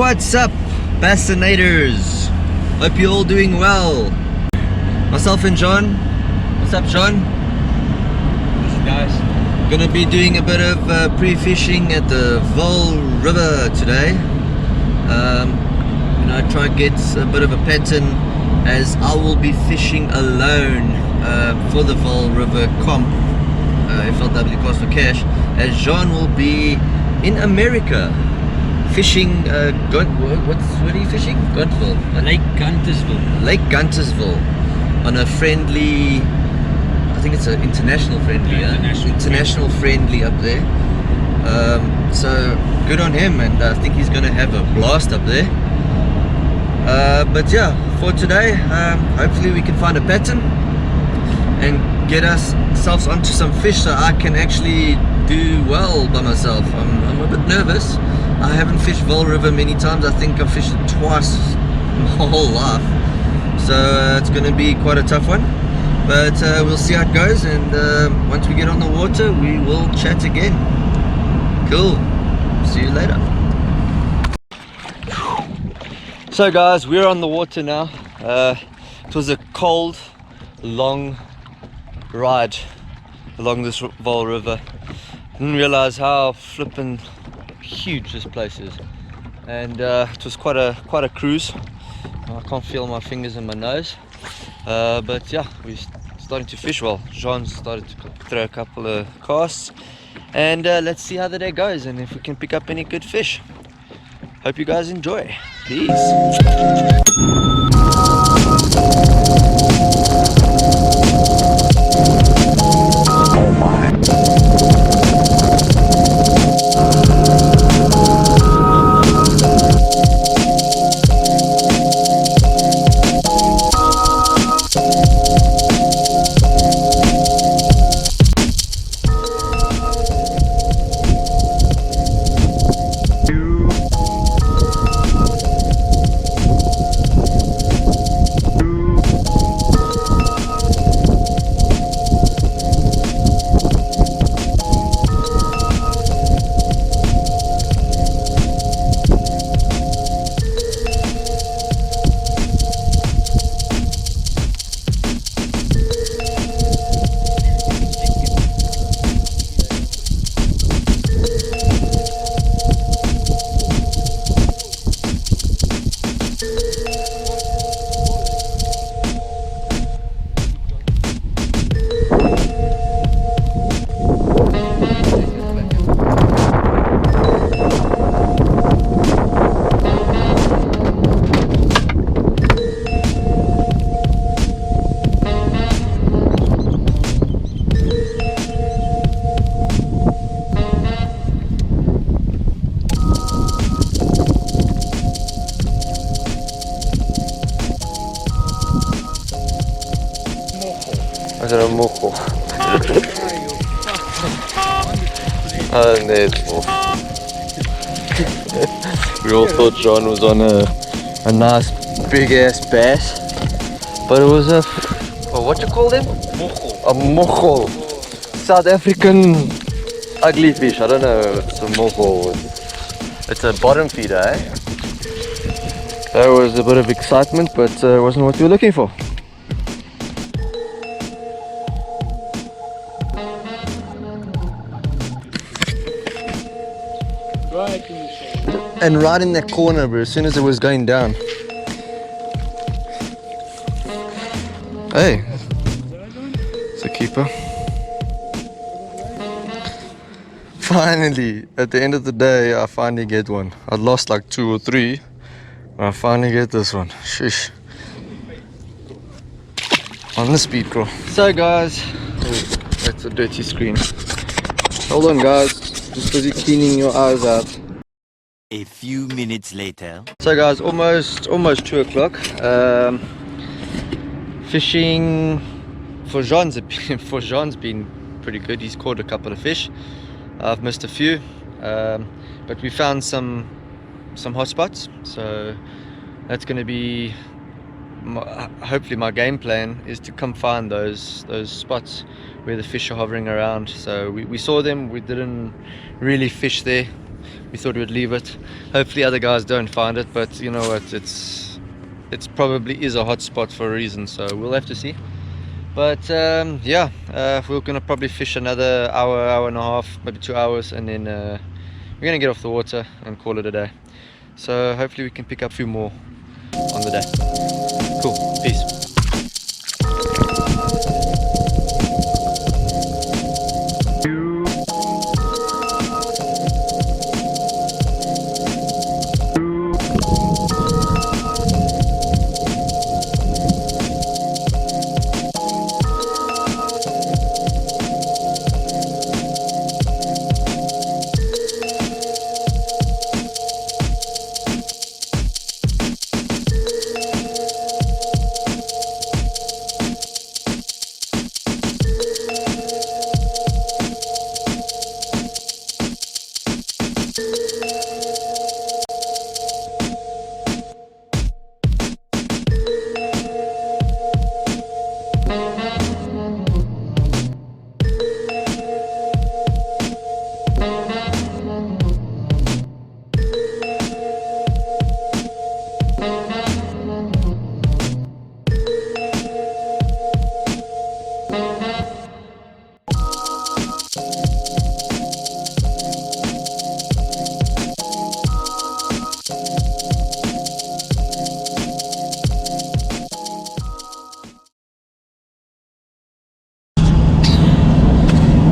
What's up, Bassinators? Hope you're all doing well. Myself and John. What's up, John? What's up, guys? Gonna be doing a bit of pre-fishing at the Vaal River today. Try and get a bit of a pattern, as I will be fishing alone for the Vaal River comp, FLW Cost for Cash, as John will be in America fishing. What are you fishing? Guntville? Lake Guntersville. Lake Guntersville on a friendly, I think it's an international friendly, international friendly up there. So good on him, and I think he's going to have a blast up there. But yeah, for today, hopefully we can find a pattern and get ourselves onto some fish so I can actually do well by myself. I'm a bit nervous. I haven't fished Vaal River many times. I think I've fished it twice my whole life, so it's going to be quite a tough one, but we'll see how it goes, and once we get on the water we will chat again. Cool, see you later. So guys, we're on the water now. It was a cold, long ride along this Vaal River. Didn't realize how flippin' huge this place is, and it was quite a cruise. I can't feel my fingers in my nose, but yeah, we're starting to fish well. Jean started to throw a couple of casts, and let's see how the day goes and if we can pick up any good fish. Hope you guys enjoy. Peace. I got a mojo. We all thought John was on a nice big ass bass, but it was what you call them? Mojo. A mojo. South African ugly fish. I don't know if it's a mojo. It's a bottom feeder, eh? That was a bit of excitement, but it wasn't what we were looking for. And right in that corner, bro, as soon as it was going down. Hey, it's a keeper. Finally, at the end of the day, I finally get one. I lost like 2 or 3, but I finally get this one. Sheesh. On the speed crawl. So guys, that's a dirty screen. Hold on guys, just busy cleaning your eyes out. A few minutes later. So guys, almost 2 o'clock. Fishing for Jean's been pretty good. He's caught a couple of fish. I've missed a few, but we found some hot spots. So that's going to be hopefully my game plan, is to come find those spots where the fish are hovering around. So we saw them. We didn't really fish there. we thought we'd leave it. Hopefully other guys don't find it, but you know what, it's probably is a hot spot for a reason, so we'll have to see. But yeah, we're gonna probably fish another hour and a half, maybe 2 hours, and then we're gonna get off the water and call it a day. So hopefully we can pick up a few more on the day. Cool, peace.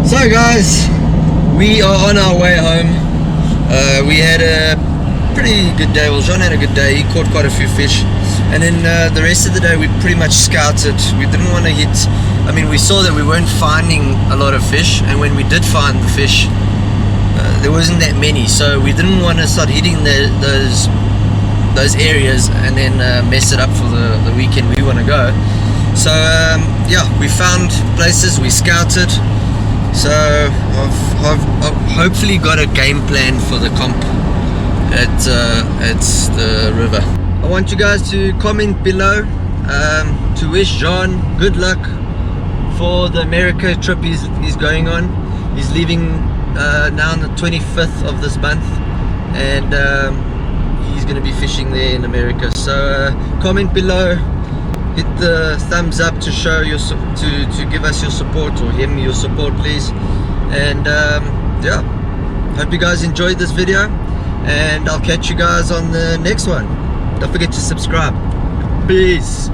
So guys, we are on our way home. We had a pretty good day. Well, John had a good day. He caught quite a few fish, and then the rest of the day we pretty much scouted. We didn't want to hit, I mean, we saw that we weren't finding a lot of fish, and when we did find the fish, there wasn't that many, so we didn't want to start hitting those areas and then mess it up for the weekend we want to go. So yeah, we found places, we scouted. So I've hopefully got a game plan for the comp at the river. I want you guys to comment below to wish John good luck for the America trip he's going on. He's leaving now on the 25th of this month, and he's going to be fishing there in America. So comment below, hit the thumbs up to show your to give us your support, or him your support, please. And yeah, hope you guys enjoyed this video, and I'll catch you guys on the next one. Don't forget to subscribe. Peace.